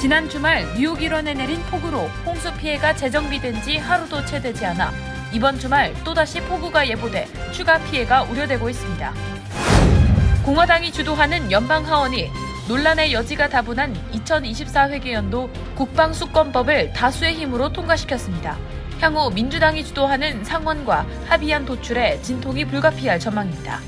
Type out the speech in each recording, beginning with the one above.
지난 주말 뉴욕 일원에 내린 폭우로 홍수 피해가 재정비된 지 하루도 채 되지 않아 이번 주말 또다시 폭우가 예보돼 추가 피해가 우려되고 있습니다. 공화당이 주도하는 연방하원이 논란의 여지가 다분한 2024 회계연도 국방수권법을 다수의 힘으로 통과시켰습니다. 향후 민주당이 주도하는 상원과 합의안 도출에 진통이 불가피할 전망입니다.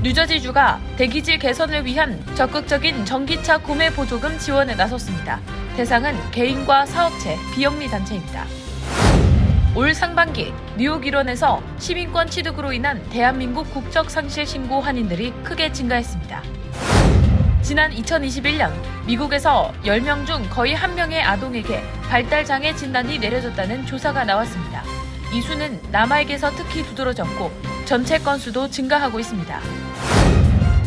뉴저지주가 대기질 개선을 위한 적극적인 전기차 구매 보조금 지원에 나섰습니다. 대상은 개인과 사업체, 비영리 단체입니다. 올 상반기 뉴욕 일원에서 시민권 취득으로 인한 대한민국 국적 상실 신고 한인들이 크게 증가했습니다. 지난 2021년 미국에서 10명 중 거의 1명의 아동에게 발달장애 진단이 내려졌다는 조사가 나왔습니다. 이 수는 남아에게서 특히 두드러졌고 전체 건수도 증가하고 있습니다.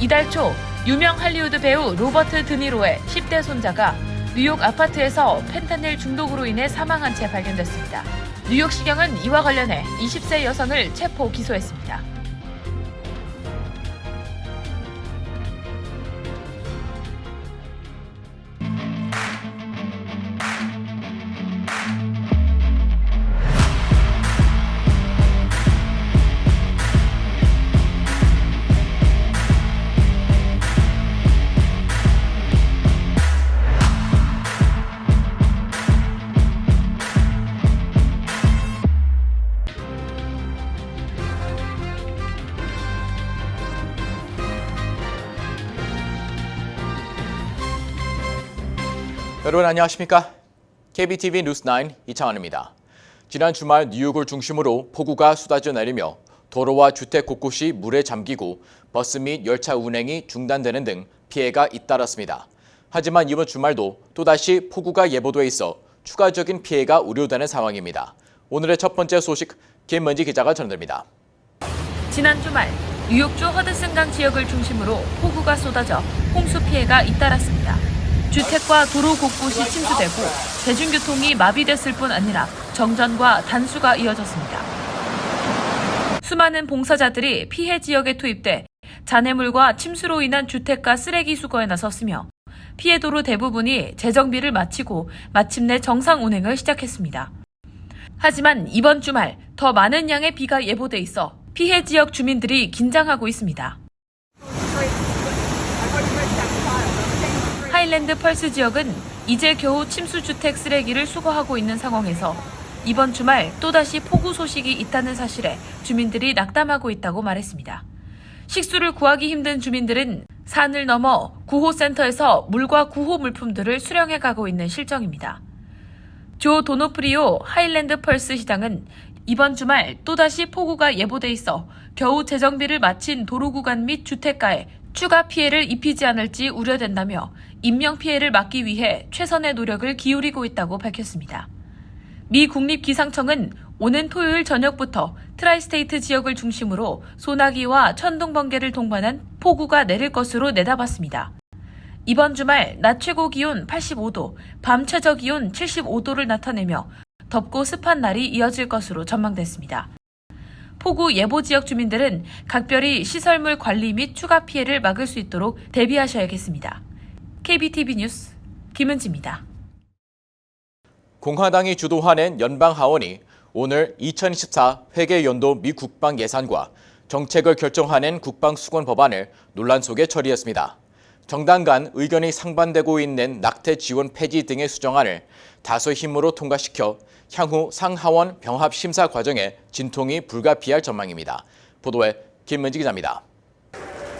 이달 초 유명 할리우드 배우 로버트 드니로의 10대 손자가 뉴욕 아파트에서 펜타닐 중독으로 인해 사망한 채 발견됐습니다. 뉴욕시경은 이와 관련해 20세 여성을 체포 기소했습니다. 여러분 안녕하십니까? KBTV 뉴스9 이창환입니다. 지난 주말 뉴욕을 중심으로 폭우가 쏟아져 내리며 도로와 주택 곳곳이 물에 잠기고 버스 및 열차 운행이 중단되는 등 피해가 잇따랐습니다. 하지만 이번 주말도 또다시 폭우가 예보돼 있어 추가적인 피해가 우려되는 상황입니다. 오늘의 첫 번째 소식 김은지 기자가 전해드립니다. 지난 주말 뉴욕주 허드슨강 지역을 중심으로 폭우가 쏟아져 홍수 피해가 잇따랐습니다. 주택과 도로 곳곳이 침수되고 대중교통이 마비됐을 뿐 아니라 정전과 단수가 이어졌습니다. 수많은 봉사자들이 피해 지역에 투입돼 잔해물과 침수로 인한 주택가 쓰레기 수거에 나섰으며 피해 도로 대부분이 재정비를 마치고 마침내 정상 운행을 시작했습니다. 하지만 이번 주말 더 많은 양의 비가 예보돼 있어 피해 지역 주민들이 긴장하고 있습니다. 하일랜드 펄스 지역은 이제 겨우 침수주택 쓰레기를 수거하고 있는 상황에서 이번 주말 또다시 폭우 소식이 있다는 사실에 주민들이 낙담하고 있다고 말했습니다. 식수를 구하기 힘든 주민들은 산을 넘어 구호센터에서 물과 구호 물품들을 수령해 가고 있는 실정입니다. 조 도노프리오 하일랜드 펄스 시장은 이번 주말 또다시 폭우가 예보돼 있어 겨우 재정비를 마친 도로 구간 및 주택가에 추가 피해를 입히지 않을지 우려된다며 인명피해를 막기 위해 최선의 노력을 기울이고 있다고 밝혔습니다. 미 국립기상청은 오는 토요일 저녁부터 트라이스테이트 지역을 중심으로 소나기와 천둥 번개를 동반한 폭우가 내릴 것으로 내다봤습니다. 이번 주말 낮 최고 기온 85도, 밤 최저 기온 75도를 나타내며 덥고 습한 날이 이어질 것으로 전망됐습니다. 폭우 예보 지역 주민들은 각별히 시설물 관리 및 추가 피해를 막을 수 있도록 대비하셔야겠습니다. KBTV 뉴스 김은지입니다. 공화당이 주도하는 연방하원이 오늘 2024 회계연도 미 국방 예산과 정책을 결정하는 국방수권 법안을 논란 속에 처리했습니다. 정당 간 의견이 상반되고 있는 낙태 지원 폐지 등의 수정안을 다수의 힘으로 통과시켜 향후 상하원 병합 심사 과정에 진통이 불가피할 전망입니다. 보도에 김은지 기자입니다.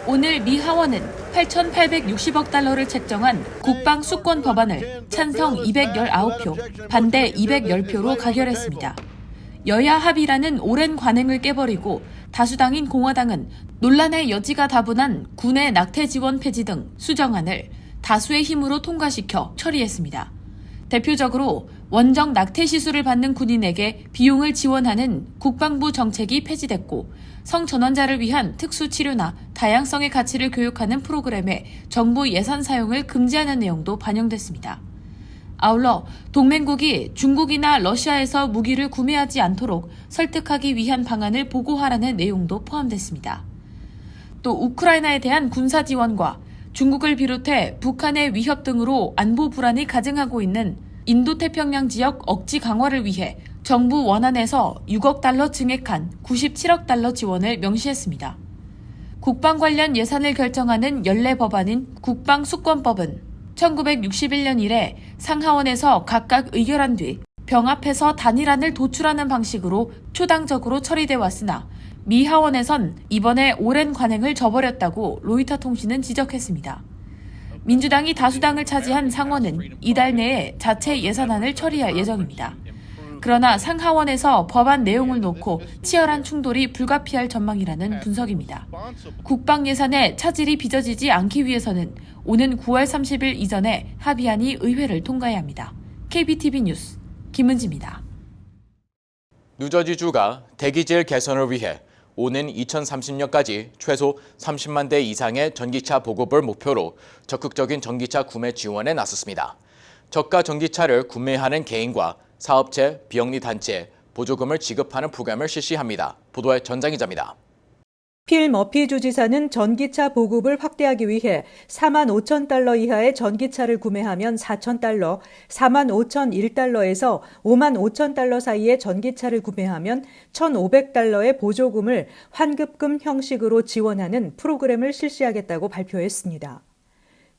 오늘 미 하원은 8,860억 달러를 책정한 국방 수권 법안을 찬성 219표, 반대 210표로 가결했습니다. 여야 합의라는 오랜 관행을 깨버리고 다수당인 공화당은 논란의 여지가 다분한 군의 낙태 지원 폐지 등 수정안을 다수의 힘으로 통과시켜 처리했습니다. 대표적으로 원정 낙태 시술을 받는 군인에게 비용을 지원하는 국방부 정책이 폐지됐고 성전환자를 위한 특수치료나 다양성의 가치를 교육하는 프로그램에 정부 예산 사용을 금지하는 내용도 반영됐습니다. 아울러 동맹국이 중국이나 러시아에서 무기를 구매하지 않도록 설득하기 위한 방안을 보고하라는 내용도 포함됐습니다. 또 우크라이나에 대한 군사 지원과 중국을 비롯해 북한의 위협 등으로 안보 불안이 가증하고 있는 인도태평양 지역 억지 강화를 위해 정부 원안에서 6억 달러 증액한 97억 달러 지원을 명시했습니다. 국방 관련 예산을 결정하는 연례 법안인 국방수권법은 1961년 이래 상하원에서 각각 의결한 뒤 병합해서 단일안을 도출하는 방식으로 초당적으로 처리돼 왔으나 미 하원에선 이번에 오랜 관행을 저버렸다고 로이터 통신은 지적했습니다. 민주당이 다수당을 차지한 상원은 이달 내에 자체 예산안을 처리할 예정입니다. 그러나 상하원에서 법안 내용을 놓고 치열한 충돌이 불가피할 전망이라는 분석입니다. 국방 예산에 차질이 빚어지지 않기 위해서는 오는 9월 30일 이전에 합의안이 의회를 통과해야 합니다. KBTV 뉴스 김은지입니다. 뉴저지주가 대기질 개선을 위해 오는 2030년까지 최소 30만 대 이상의 전기차 보급을 목표로 적극적인 전기차 구매 지원에 나섰습니다. 저가 전기차를 구매하는 개인과 사업체, 비영리 단체에 보조금을 지급하는 프로그램을 실시합니다. 보도에 전장 기자입니다. 필 머피 주지사는 전기차 보급을 확대하기 위해 4만 5천 달러 이하의 전기차를 구매하면 4천 달러, 4만 5천 1달러에서 5만 5천 달러 사이의 전기차를 구매하면 1,500달러의 보조금을 환급금 형식으로 지원하는 프로그램을 실시하겠다고 발표했습니다.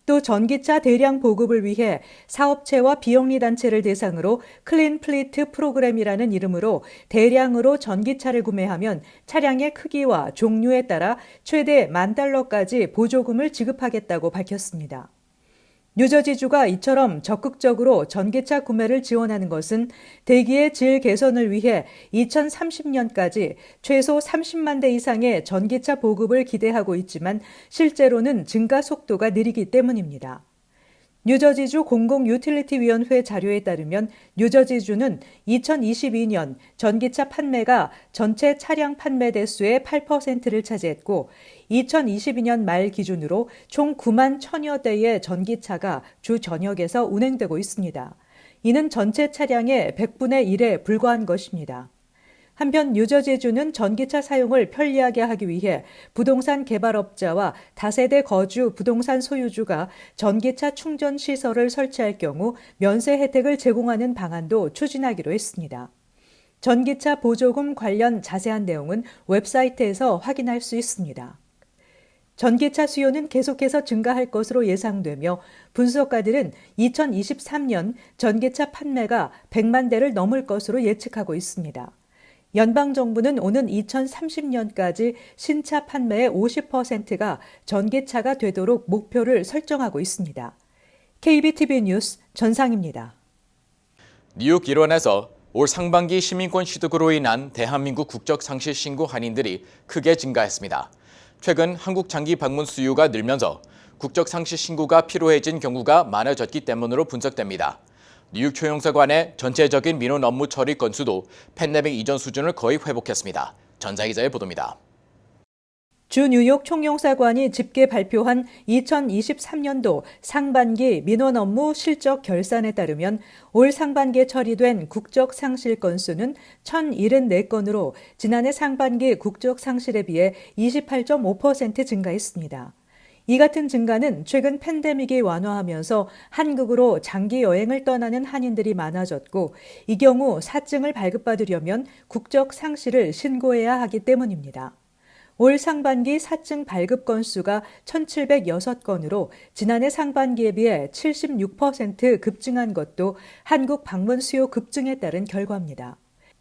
또 전기차 대량 보급을 위해 사업체와 비영리 단체를 대상으로 클린 플리트 프로그램이라는 이름으로 대량으로 전기차를 구매하면 차량의 크기와 종류에 따라 최대 $10,000까지 보조금을 지급하겠다고 밝혔습니다. 뉴저지주가 이처럼 적극적으로 전기차 구매를 지원하는 것은 대기의 질 개선을 위해 2030년까지 최소 30만 대 이상의 전기차 보급을 기대하고 있지만 실제로는 증가 속도가 느리기 때문입니다. 뉴저지주 공공유틸리티위원회 자료에 따르면 뉴저지주는 2022년 전기차 판매가 전체 차량 판매 대수의 8%를 차지했고 2022년 말 기준으로 총 9만 1,000여 대의 전기차가 주 전역에서 운행되고 있습니다. 이는 전체 차량의 100분의 1에 불과한 것입니다. 한편 뉴저지주는 전기차 사용을 편리하게 하기 위해 부동산 개발업자와 다세대 거주 부동산 소유주가 전기차 충전 시설을 설치할 경우 면세 혜택을 제공하는 방안도 추진하기로 했습니다. 전기차 보조금 관련 자세한 내용은 웹사이트에서 확인할 수 있습니다. 전기차 수요는 계속해서 증가할 것으로 예상되며 분석가들은 2023년 전기차 판매가 100만 대를 넘을 것으로 예측하고 있습니다. 연방정부는 오는 2030년까지 신차 판매의 50%가 전기차가 되도록 목표를 설정하고 있습니다. KBTV 뉴스 전상입니다. 뉴욕 일원에서 올 상반기 시민권 취득으로 인한 대한민국 국적 상실 신고 한인들이 크게 증가했습니다. 최근 한국 장기 방문 수요가 늘면서 국적 상실 신고가 필요해진 경우가 많아졌기 때문으로 분석됩니다. 뉴욕 초용사관의 전체적인 민원 업무 처리 건수도 팬데믹 이전 수준을 거의 회복했습니다. 전자 기자의 보도입니다. 주 뉴욕 총용사관이 집계 발표한 2023년도 상반기 민원 업무 실적 결산에 따르면 올 상반기에 처리된 국적 상실 건수는 1,074건으로 지난해 상반기 국적 상실에 비해 28.5% 증가했습니다. 이 같은 증가는 최근 팬데믹이 완화하면서 한국으로 장기 여행을 떠나는 한인들이 많아졌고 이 경우 사증을 발급받으려면 국적 상실을 신고해야 하기 때문입니다. 올 상반기 사증 발급 건수가 1,706건으로 지난해 상반기에 비해 76% 급증한 것도 한국 방문 수요 급증에 따른 결과입니다.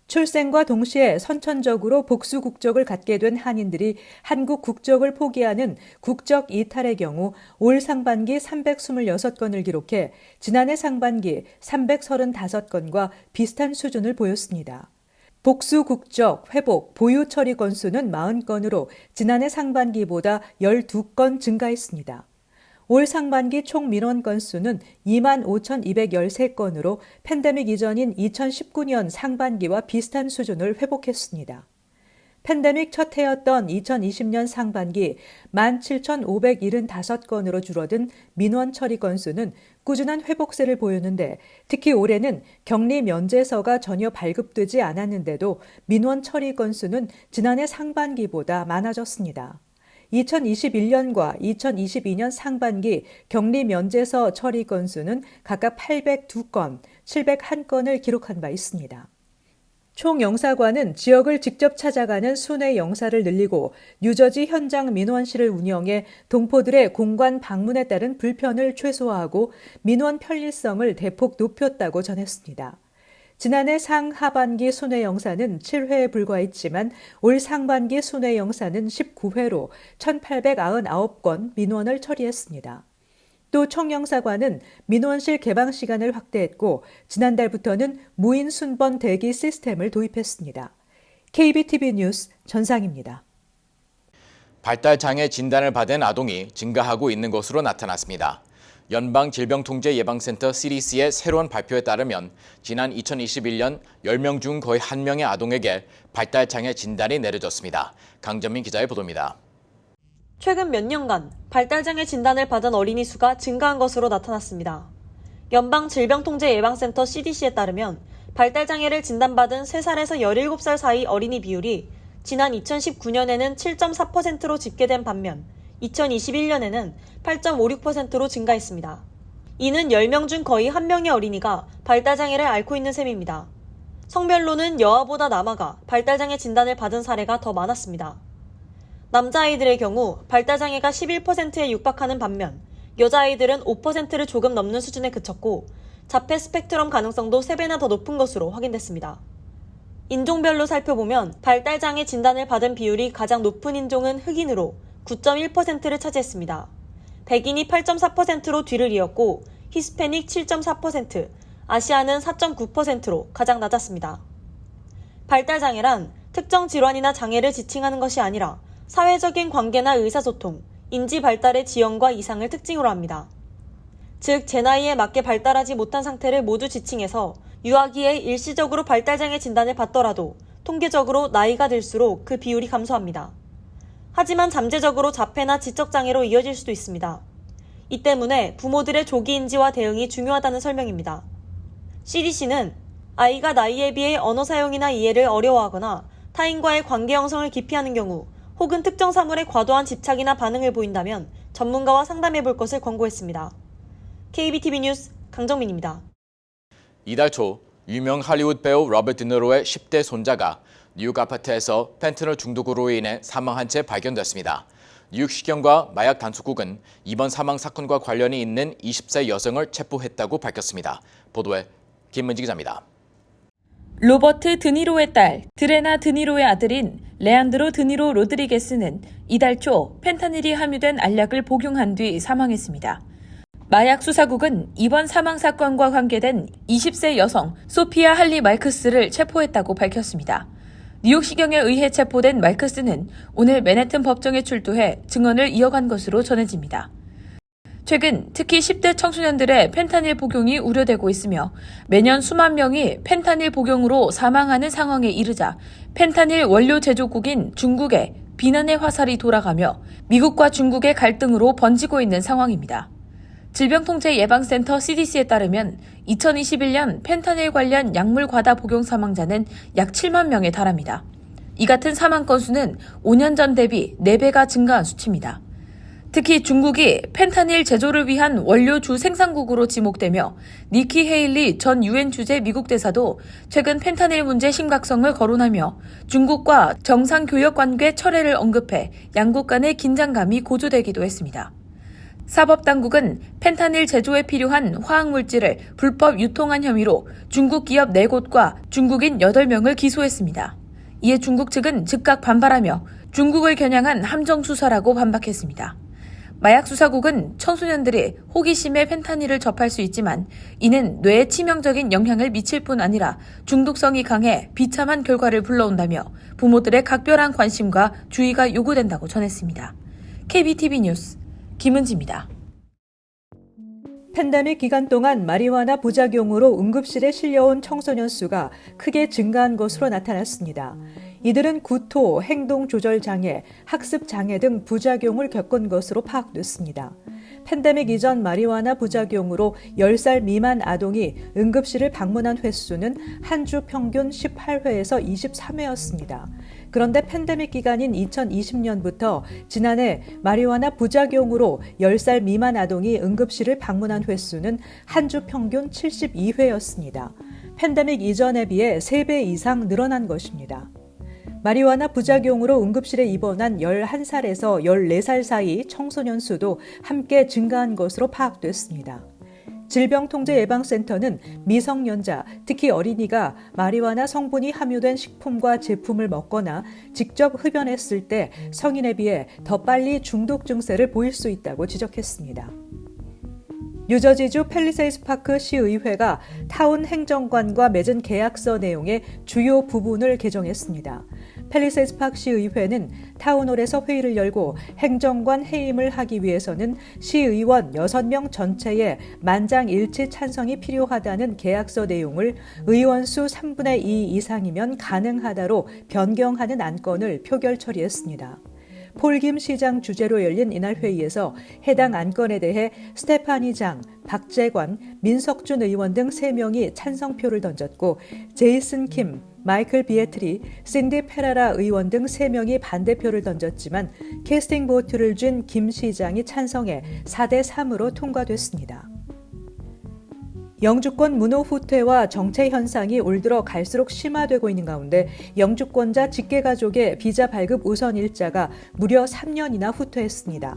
출생과 동시에 선천적으로 복수 국적을 갖게 된 한인들이 한국 국적을 포기하는 국적 이탈의 경우 올 상반기 326건을 기록해 지난해 상반기 335건과 비슷한 수준을 보였습니다. 복수 국적, 회복, 보유 처리 건수는 40건으로 지난해 상반기보다 12건 증가했습니다. 올 상반기 총 민원 건수는 25,213건으로 팬데믹 이전인 2019년 상반기와 비슷한 수준을 회복했습니다. 팬데믹 첫 해였던 2020년 상반기 17,575건으로 줄어든 민원 처리 건수는 꾸준한 회복세를 보였는데 특히 올해는 격리 면제서가 전혀 발급되지 않았는데도 민원 처리 건수는 지난해 상반기보다 많아졌습니다. 2021년과 2022년 상반기 격리 면제서 처리 건수는 각각 802건, 701건을 기록한 바 있습니다. 총영사관은 지역을 직접 찾아가는 순회 영사를 늘리고 뉴저지 현장 민원실을 운영해 동포들의 공관 방문에 따른 불편을 최소화하고 민원 편리성을 대폭 높였다고 전했습니다. 지난해 상하반기 순회 영사는 7회에 불과했지만 올 상반기 순회 영사는 19회로 1,899건 민원을 처리했습니다. 또 총영사관은 민원실 개방 시간을 확대했고 지난달부터는 무인 순번 대기 시스템을 도입했습니다. KBTV 뉴스 전상입니다. 발달장애 진단을 받은 아동이 증가하고 있는 것으로 나타났습니다. 연방질병통제예방센터 CDC의 새로운 발표에 따르면 지난 2021년 10명 중 거의 1명의 아동에게 발달장애 진단이 내려졌습니다. 강전민 기자의 보도입니다. 최근 몇 년간 발달장애 진단을 받은 어린이 수가 증가한 것으로 나타났습니다. 연방질병통제예방센터 CDC에 따르면 발달장애를 진단받은 3살에서 17살 사이 어린이 비율이 지난 2019년에는 7.4%로 집계된 반면 2021년에는 8.56%로 증가했습니다. 이는 10명 중 거의 1명의 어린이가 발달장애를 앓고 있는 셈입니다. 성별로는 여아보다 남아가 발달장애 진단을 받은 사례가 더 많았습니다. 남자아이들의 경우 발달장애가 11%에 육박하는 반면 여자아이들은 5%를 조금 넘는 수준에 그쳤고 자폐 스펙트럼 가능성도 3배나 더 높은 것으로 확인됐습니다. 인종별로 살펴보면 발달장애 진단을 받은 비율이 가장 높은 인종은 흑인으로 9.1%를 차지했습니다. 백인이 8.4%로 뒤를 이었고 히스패닉 7.4%, 아시아는 4.9%로 가장 낮았습니다. 발달장애란 특정 질환이나 장애를 지칭하는 것이 아니라 사회적인 관계나 의사소통, 인지 발달의 지연과 이상을 특징으로 합니다. 즉, 제 나이에 맞게 발달하지 못한 상태를 모두 지칭해서 유아기에 일시적으로 발달장애 진단을 받더라도 통계적으로 나이가 들수록 그 비율이 감소합니다. 하지만 잠재적으로 자폐나 지적장애로 이어질 수도 있습니다. 이 때문에 부모들의 조기 인지와 대응이 중요하다는 설명입니다. CDC는 아이가 나이에 비해 언어 사용이나 이해를 어려워하거나 타인과의 관계 형성을 기피하는 경우 혹은 특정 사물에 과도한 집착이나 반응을 보인다면 전문가와 상담해 볼 것을 권고했습니다. KBTV 뉴스 강정민입니다. 이달 초 유명 할리우드 배우 로버트 드니로의 10대 손자가 뉴욕 아파트에서 펜트놀 중독으로 인해 사망한 채 발견됐습니다. 뉴욕시경과 마약 단속국은 이번 사망 사건과 관련이 있는 20세 여성을 체포했다고 밝혔습니다. 보도에 김문지 기자입니다. 로버트 드니로의 딸 드레나 드니로의 아들인 레안드로 드니로 로드리게스는 이달 초 펜타닐이 함유된 알약을 복용한 뒤 사망했습니다. 마약 수사국은 이번 사망 사건과 관계된 20세 여성 소피아 할리 말크스를 체포했다고 밝혔습니다. 뉴욕시경에 의해 체포된 말크스는 오늘 맨해튼 법정에 출두해 증언을 이어간 것으로 전해집니다. 최근 특히 10대 청소년들의 펜타닐 복용이 우려되고 있으며 매년 수만 명이 펜타닐 복용으로 사망하는 상황에 이르자 펜타닐 원료 제조국인 중국에 비난의 화살이 돌아가며 미국과 중국의 갈등으로 번지고 있는 상황입니다. 질병통제예방센터 CDC에 따르면 2021년 펜타닐 관련 약물 과다 복용 사망자는 약 7만 명에 달합니다. 이 같은 사망 건수는 5년 전 대비 4배가 증가한 수치입니다. 특히 중국이 펜타닐 제조를 위한 원료 주 생산국으로 지목되며 니키 헤일리 전 유엔 주재 미국 대사도 최근 펜타닐 문제 심각성을 거론하며 중국과 정상 교역 관계 철회를 언급해 양국 간의 긴장감이 고조되기도 했습니다. 사법당국은 펜타닐 제조에 필요한 화학물질을 불법 유통한 혐의로 중국 기업 4곳과 중국인 8명을 기소했습니다. 이에 중국 측은 즉각 반발하며 중국을 겨냥한 함정수사라고 반박했습니다. 마약수사국은 청소년들이 호기심에 펜타닐을 접할 수 있지만 이는 뇌에 치명적인 영향을 미칠 뿐 아니라 중독성이 강해 비참한 결과를 불러온다며 부모들의 각별한 관심과 주의가 요구된다고 전했습니다. KBTV 뉴스 김은지입니다. 팬데믹 기간 동안 마리화나 부작용으로 응급실에 실려온 청소년 수가 크게 증가한 것으로 나타났습니다. 이들은 구토, 행동 조절 장애, 학습 장애 등 부작용을 겪은 것으로 파악됐습니다. 팬데믹 이전 마리화나 부작용으로 10살 미만 아동이 응급실을 방문한 횟수는 한 주 평균 18회에서 23회였습니다. 그런데 팬데믹 기간인 2020년부터 지난해 마리화나 부작용으로 10살 미만 아동이 응급실을 방문한 횟수는 한 주 평균 72회였습니다. 팬데믹 이전에 비해 3배 이상 늘어난 것입니다. 마리화나 부작용으로 응급실에 입원한 11살에서 14살 사이 청소년 수도 함께 증가한 것으로 파악됐습니다. 질병통제예방센터는 미성년자, 특히 어린이가 마리화나 성분이 함유된 식품과 제품을 먹거나 직접 흡연했을 때 성인에 비해 더 빨리 중독 증세를 보일 수 있다고 지적했습니다. 뉴저지주 팰리세이드 파크 시의회가 타운 행정관과 맺은 계약서 내용의 주요 부분을 개정했습니다. 팰리세이드 파크 시의회는 타운홀에서 회의를 열고 행정관 해임을 하기 위해서는 시의원 6명 전체의 만장일치 찬성이 필요하다는 계약서 내용을 의원 수 3분의 2 이상이면 가능하다로 변경하는 안건을 표결 처리했습니다. 폴김 시장 주재로 열린 이날 회의에서 해당 안건에 대해 스테파니 장, 박재관, 민석준 의원 등 3명이 찬성표를 던졌고 제이슨 킴, 마이클 비에트리, 신디 페라라 의원 등 3명이 반대표를 던졌지만 캐스팅 보트를 쥔 김 시장이 찬성해 4대 3으로 통과됐습니다. 영주권 문호 후퇴와 정체 현상이 올 들어 갈수록 심화되고 있는 가운데 영주권자 직계가족의 비자 발급 우선 일자가 무려 3년이나 후퇴했습니다.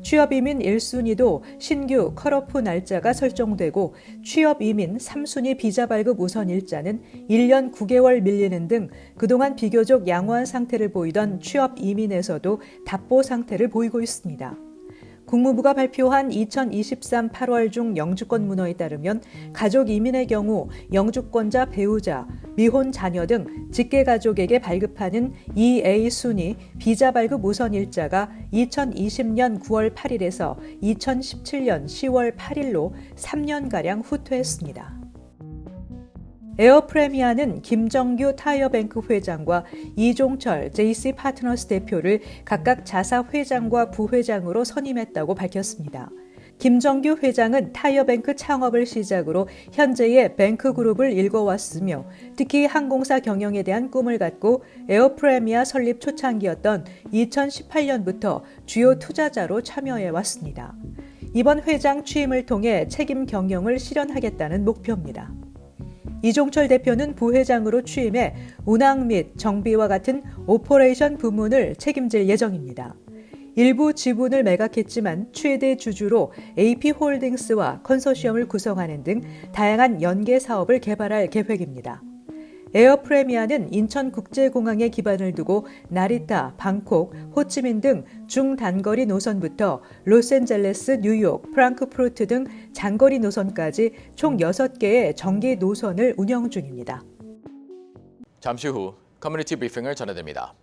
취업이민 1순위도 신규 컷오프 날짜가 설정되고 취업이민 3순위 비자 발급 우선 일자는 1년 9개월 밀리는 등 그동안 비교적 양호한 상태를 보이던 취업이민에서도 답보 상태를 보이고 있습니다. 국무부가 발표한 2023 8월 중 영주권 문헌에 따르면 가족 이민의 경우 영주권자 배우자, 미혼 자녀 등 직계가족에게 발급하는 2A 순위 비자 발급 우선 일자가 2020년 9월 8일에서 2017년 10월 8일로 3년가량 후퇴했습니다. 에어프레미아는 김정규 타이어뱅크 회장과 이종철 JC파트너스 대표를 각각 자사 회장과 부회장으로 선임했다고 밝혔습니다. 김정규 회장은 타이어뱅크 창업을 시작으로 현재의 뱅크그룹을 일궈왔으며 특히 항공사 경영에 대한 꿈을 갖고 에어프레미아 설립 초창기였던 2018년부터 주요 투자자로 참여해왔습니다. 이번 회장 취임을 통해 책임 경영을 실현하겠다는 목표입니다. 이종철 대표는 부회장으로 취임해 운항 및 정비와 같은 오퍼레이션 부문을 책임질 예정입니다. 일부 지분을 매각했지만 최대 주주로 AP홀딩스와 컨소시엄을 구성하는 등 다양한 연계 사업을 개발할 계획입니다. 에어프레미아는 인천국제공항에 기반을 두고 나리타, 방콕, 호치민 등 중단거리 노선부터 로스앤젤레스, 뉴욕, 프랑크푸르트 등 장거리 노선까지 총 6개의 정기 노선을 운영 중입니다. 잠시 후 커뮤니티 브리핑을 전해드립니다.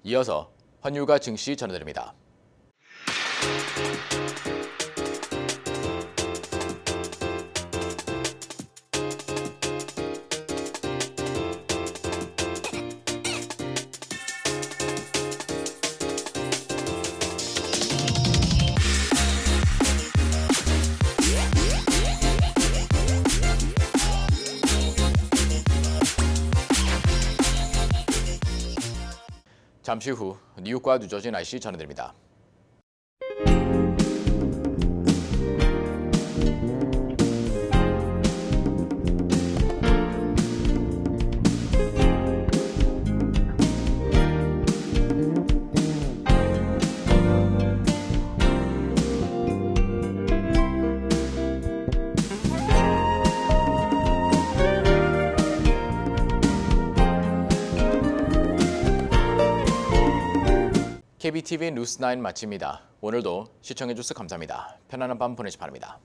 이어서 환율과 증시 전해드립니다. 잠시 후 뉴욕과 뉴저지 날씨 전해드립니다. KBTV 뉴스9 마칩니다. 오늘도 시청해주셔서 감사합니다. 편안한 밤 보내시 바랍니다.